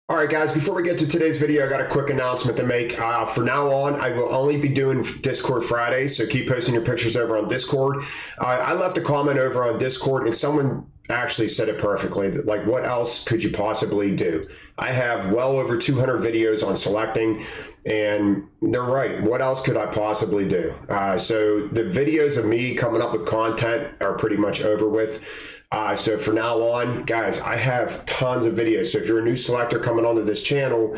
All right, guys, before we get to today's video, I got a quick announcement to make. For now on, I will only be doing Discord Fridays, so keep posting your pictures over on Discord. I left a comment over on Discord, and someone actually said it perfectly. Like, what else could you possibly do? I have well over 200 videos on selecting, and they're right. What else could I possibly do? So the videos of me coming up with content are pretty much over with. So for now on, guys, I have tons of videos. So if you're a new selector coming onto this channel,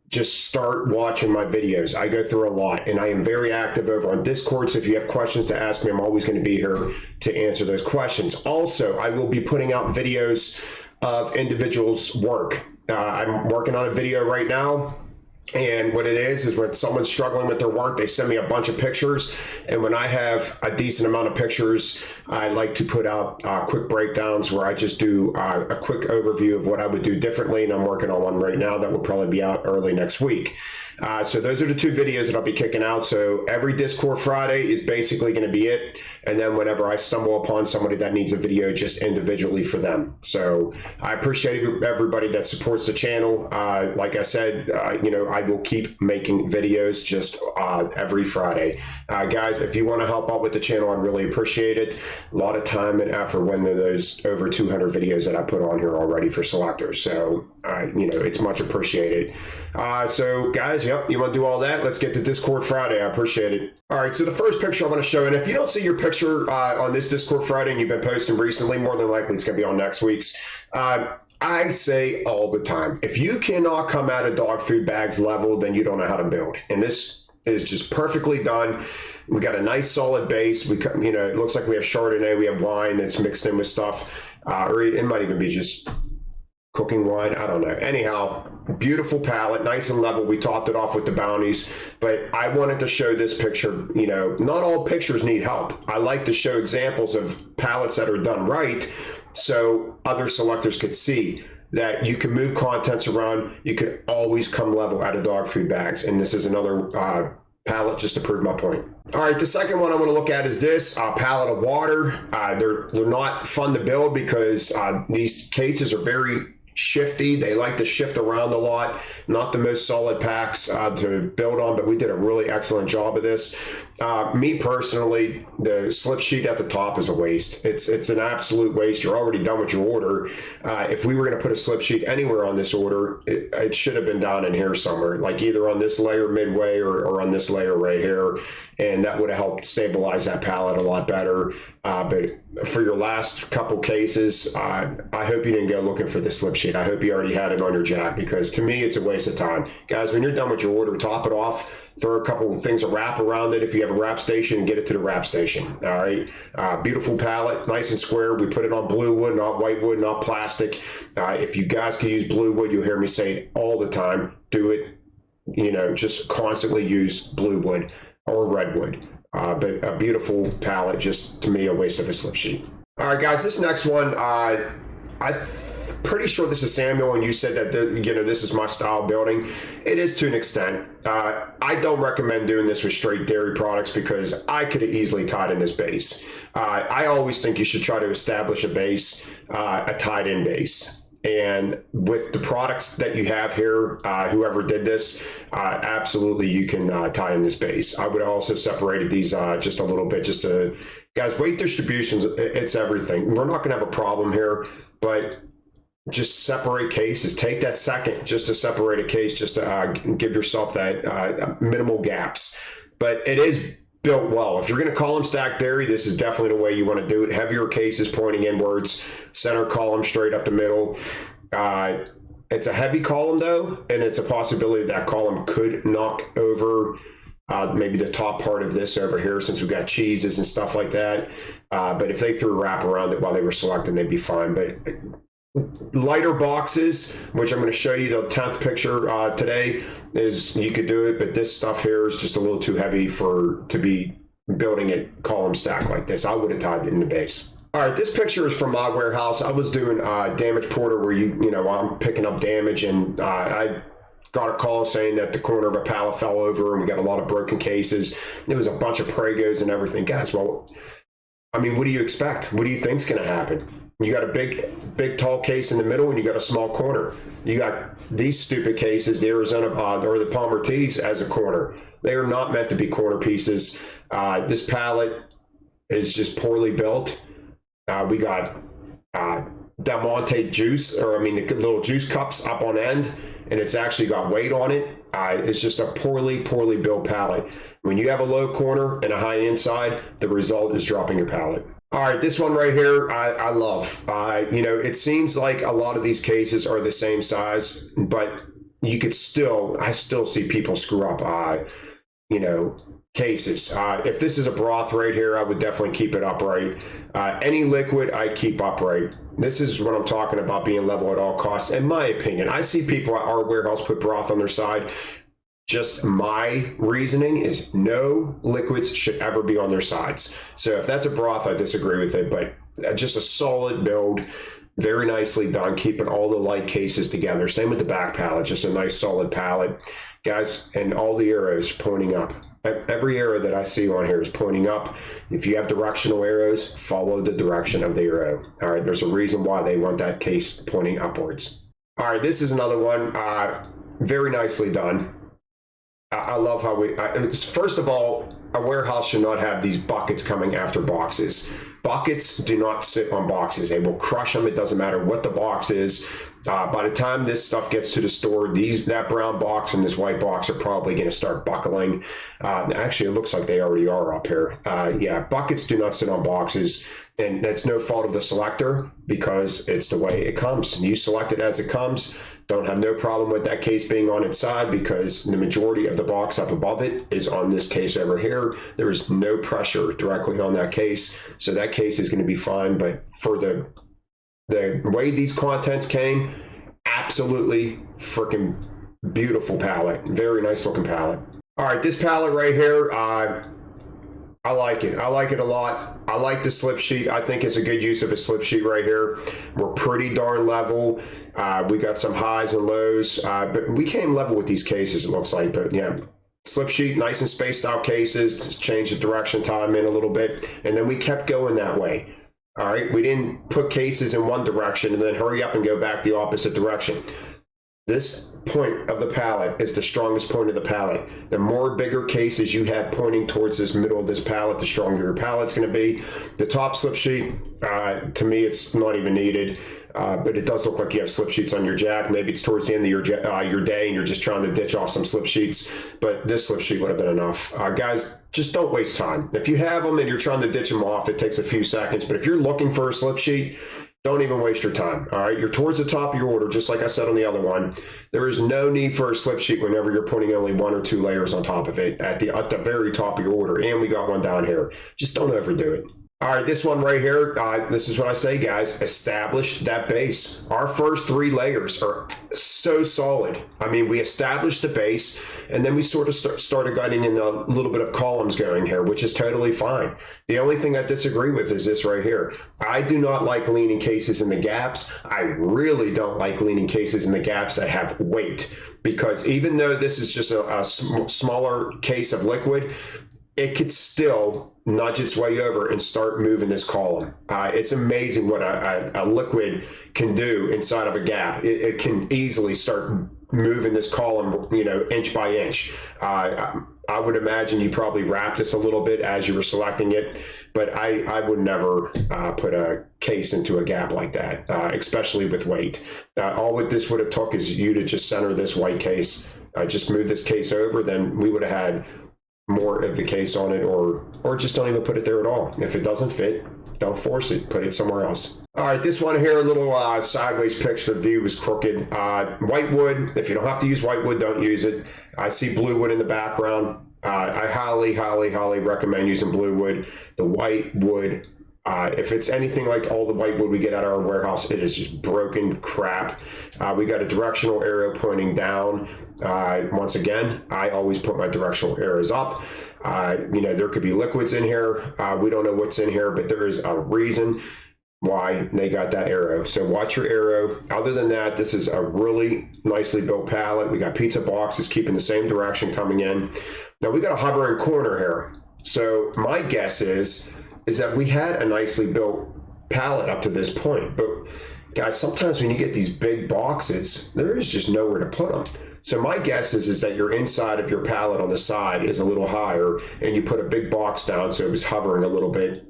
just start watching my videos. I go through a lot, and I am very active over on Discord. So if you have questions to ask me, I'm always going to be here to answer those questions. Also, I will be putting out videos of individuals' work. I'm working on a video right now. And what it is when someone's struggling with their work, they send me a bunch of pictures. And when I have a decent amount of pictures, I like to put out quick breakdowns where I just do a quick overview of what I would do differently. And I'm working on one right now that will probably be out early next week. So those are the two videos that I'll be kicking out. So every Discord Friday is basically going to be it. And then whenever I stumble upon somebody that needs a video, just individually for them. So I appreciate everybody that supports the channel. Like I said, I will keep making videos just every Friday. Guys, if you want to help out with the channel, I'd really appreciate it. A lot of time and effort went into those over 200 videos that I put on here already for selectors. So, it's much appreciated. So guys, yep, you want to do all that? Let's get to Discord Friday. I appreciate it. All right, so the first picture I'm going to show, and if you don't see your picture on this Discord Friday and you've been posting recently, more than likely it's going to be on next week's. I say all the time, if you cannot come out of dog food bags level, then you don't know how to build. And this is just perfectly done. We got a nice solid base. It looks like we have Chardonnay, we have wine that's mixed in with stuff, or it might even be just cooking wine. I don't know. Anyhow, beautiful palette, nice and level. We topped it off with the bounties, but I wanted to show this picture. Not all pictures need help. I like to show examples of palettes that are done right so other selectors could see that you can move contents around. You can always come level out of dog food bags. And this is another palette just to prove my point. All right, the second one I want to look at is this pallet of water. They're not fun to build because these cases are very shifty. They like to shift around a lot. Not the most solid packs to build on, but we did a really excellent job of this. Me personally, the slip sheet at the top is a waste. It's an absolute waste. You're already done with your order. If we were going to put a slip sheet anywhere on this order, it should have been down in here somewhere, like either on this layer midway or on this layer right here. And that would have helped stabilize that pallet a lot better. But for your last couple cases, I hope you didn't go looking for the slip sheet. I hope you already had it on your jack, because to me, it's a waste of time. Guys, when you're done with your order, top it off, throw a couple of things of wrap around it. If you have a wrap station, get it to the wrap station. All right. Beautiful pallet, nice and square. We put it on blue wood, not white wood, not plastic. If you guys can use blue wood, you'll hear me say it all the time. Do it. Just constantly use blue wood or redwood. But a beautiful palette, just to me, a waste of a slip sheet. All right, guys, this next one, I'm pretty sure this is Samuel, and you said that this is my style building. It is to an extent. I don't recommend doing this with straight dairy products because I could have easily tied in this base. I always think you should try to establish a base, a tied-in base. And with the products that you have here, whoever did this, absolutely you can tie in this base. I would have also separated these just a little bit, guys, weight distributions, it's everything. We're not gonna have a problem here, but just separate cases. Take that second just to separate a case, just to give yourself that minimal gaps. But it is built well. If you're going to column stack dairy, this is definitely the way you want to do it. Heavier cases pointing inwards, center column straight up the middle. It's a heavy column though, and it's a possibility that column could knock over maybe the top part of this over here, since we've got cheeses and stuff like that. But if they threw wrap around it while they were selecting, they'd be fine. But lighter boxes, which I'm going to show you the 10th picture today, is you could do it, but this stuff here is just a little too heavy to be building it column stack like this. I would have tied it in the base. All right, this picture is from my warehouse. I was doing damage porter where I'm picking up damage, and I got a call saying that the corner of a pallet fell over and we got a lot of broken cases. It was a bunch of Pregos and everything. Guys, well, I mean, what do you expect? What do you think's going to happen? You got a big tall case in the middle, and you got a small corner. You got these stupid cases, the Arizona or the Palmer T's, as a corner. They are not meant to be corner pieces. This pallet is just poorly built. We got Del Monte juice, or I mean the little juice cups up on end, and it's actually got weight on it. It's just a poorly built pallet. When you have a low corner and a high inside, the result is dropping your pallet. All right, this one right here, I love. You know, it seems like a lot of these cases are the same size, but you could I still see people screw up, you know, cases. If this is a broth right here, I would definitely keep it upright. Any liquid, I keep upright. This is what I'm talking about, being level at all costs. In my opinion, I see people at our warehouse put broth on their side. Just my reasoning is no liquids should ever be on their sides. So if that's a broth, I disagree with it, but just a solid build, very nicely done, keeping all the light cases together. Same with the back pallet, just a nice solid pallet. Guys, and all the arrows pointing up. Every arrow that I see on here is pointing up. If you have directional arrows, follow the direction of the arrow. All right, there's a reason why they want that case pointing upwards. All right, this is another one, very nicely done. I love how first of all, a warehouse should not have these buckets coming after boxes. Buckets do not sit on boxes. They will crush them. It doesn't matter what the box is. By the time this stuff gets to the store, that brown box and this white box are probably going to start buckling. Actually, it looks like they already are up here. Yeah, buckets do not sit on boxes, and that's no fault of the selector because it's the way it comes. You select it as it comes. Don't have no problem with that case being on its side because the majority of the box up above it is on this case over here. There is no pressure directly on that case, so that case is going to be fine. But for the way these contents came, absolutely freaking beautiful pallet. Very nice looking pallet. All right, this pallet right here, I like it. I like it a lot. I like the slip sheet. I think it's a good use of a slip sheet right here. We're pretty darn level. We got some highs and lows, but we came level with these cases, it looks like. But yeah, slip sheet, nice and spaced out cases to change the direction time in a little bit. And then we kept going that way. All right, we didn't put cases in one direction and then hurry up and go back the opposite direction. This point of the pallet is the strongest point of the pallet. The more bigger cases you have pointing towards this middle of this pallet, the stronger your pallet's going to be. The top slip sheet, to me, it's not even needed, but it does look like you have slip sheets on your jack. Maybe it's towards the end of your day and you're just trying to ditch off some slip sheets, but this slip sheet would have been enough. Guys, just don't waste time. If you have them and you're trying to ditch them off, it takes a few seconds, but if you're looking for a slip sheet, don't even waste your time. All right, you're towards the top of your order, just like I said on the other one. There is no need for a slip sheet whenever you're putting only one or two layers on top of it at the very top of your order. And we got one down here. Just don't overdo it. All right, this one right here, this is what I say, guys. Establish that base. Our first 3 layers are so solid. I mean, we established the base, and then we sort of started getting in a little bit of columns going here, which is totally fine. The only thing I disagree with is this right here. I do not like leaning cases in the gaps. I really don't like leaning cases in the gaps that have weight, because even though this is just a smaller case of liquid, it could still nudge its way over and start moving this column. It's amazing what a liquid can do inside of a gap. It can easily start moving this column, you know, inch by inch. I would imagine you probably wrapped this a little bit as you were selecting it, but I would never put a case into a gap like that, especially with weight. All what this would have took is you to just center this white case, just move this case over, then we would have had more of the case on it, or just don't even put it there at all. If it doesn't fit, don't force it, put it somewhere else. All right, this one here, a little sideways picture, the view is crooked. White wood, if you don't have to use white wood, don't use it. I see blue wood in the background. I highly recommend using blue wood. The white wood, if it's anything like all the white wood we get out of our warehouse, it is just broken crap. We got a directional arrow pointing down. Once again, I always put my directional arrows up. You know, there could be liquids in here. We don't know what's in here, but there is a reason why they got that arrow. So watch your arrow. Other than that, this is a really nicely built pallet. We got pizza boxes keeping the same direction coming in. Now we got a hovering corner here. So my guess is that we had a nicely built pallet up to this point. But guys, sometimes when you get these big boxes, there is just nowhere to put them. So my guess is that your inside of your pallet on the side is a little higher, and you put a big box down so it was hovering a little bit.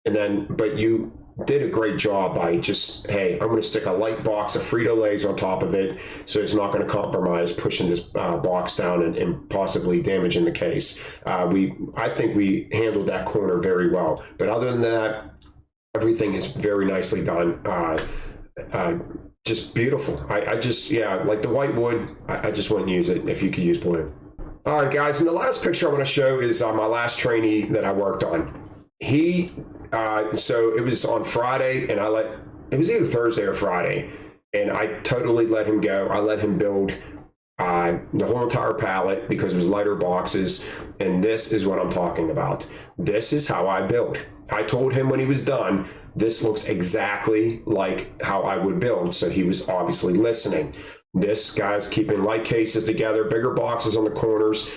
And then, but you did a great job by just, hey, I'm going to stick a light box of Frito-Lays on top of it, so it's not going to compromise pushing this box down and possibly damaging the case. I think we handled that corner very well. But other than that, everything is very nicely done. Just beautiful. I just, yeah, like the white wood, I just wouldn't use it if you could use blue. All right, guys, and the last picture I want to show is my last trainee that I worked on. So it was on Friday, and it was either Thursday or Friday, and I totally let him go. I let him build the whole entire pallet because it was lighter boxes, and this is what I'm talking about. This is how I build. I told him when he was done, this looks exactly like how I would build, so he was obviously listening. This guy's keeping light cases together, bigger boxes on the corners.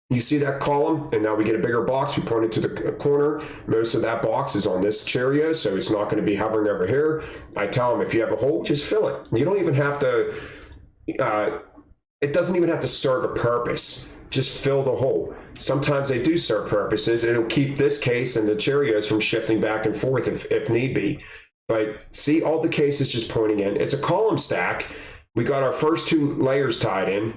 You see that column, and now we get a bigger box. We point it to the corner. Most of that box is on this Cheerio, so it's not going to be hovering over here. I tell him, if you have a hole, just fill it. You don't even have to, it doesn't even have to serve a purpose. Just fill the hole. Sometimes they do serve purposes. It'll keep this case and the Cheerios from shifting back and forth if need be. But see all the cases just pointing in. It's a column stack. We got our first two layers tied in,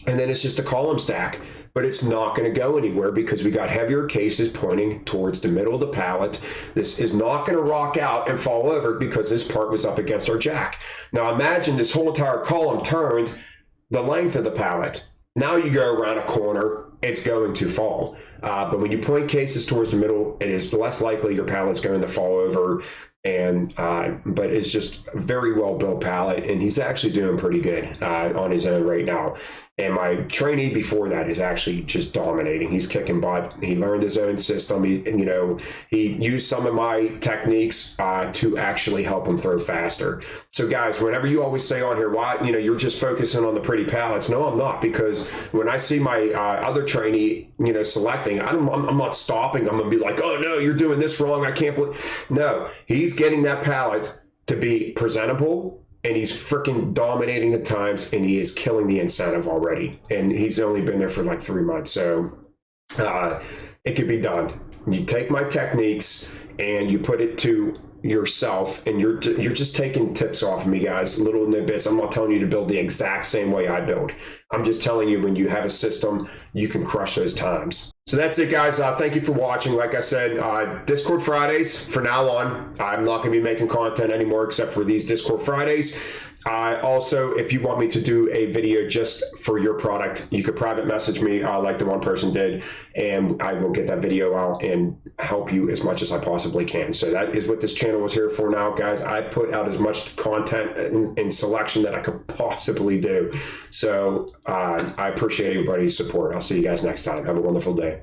and then it's just a column stack. But it's not going to go anywhere because we got heavier cases pointing towards the middle of the pallet. This is not going to rock out and fall over because this part was up against our jack. Now imagine this whole entire column turned the length of the pallet. Now you go around a corner, it's going to fall. But when you point cases towards the middle, it is less likely your pallet's going to fall over. But it's just a very well built pallet, and he's actually doing pretty good on his own right now. And my trainee before that is actually just dominating. He's kicking butt. He learned his own system. He used some of my techniques to actually help him throw faster. So guys, whenever you always say on here, why, you're just focusing on the pretty pallets. No, I'm not, because when I see my other trainee, selecting, I'm not stopping. I'm going to be like, oh no, you're doing this wrong. I can't believe. No, he's getting that pallet to be presentable. And he's freaking dominating at times, and he is killing the incentive already. And he's only been there for like 3 months. So it could be done. You take my techniques and you put it to yourself, and you're just taking tips off of me, guys, little tidbits. I'm not telling you to build the exact same way I build. I'm just telling you, when you have a system, you can crush those times. So that's it, guys. Thank you for watching. Like I said, Discord Fridays from now on. I'm not going to be making content anymore except for these Discord Fridays. Also, if you want me to do a video just for your product, you could private message me like the one person did, and I will get that video out and help you as much as I possibly can. So that is what this channel is here for now, guys. I put out as much content and selection that I could possibly do. So I appreciate everybody's support. I'll see you guys next time. Have a wonderful day.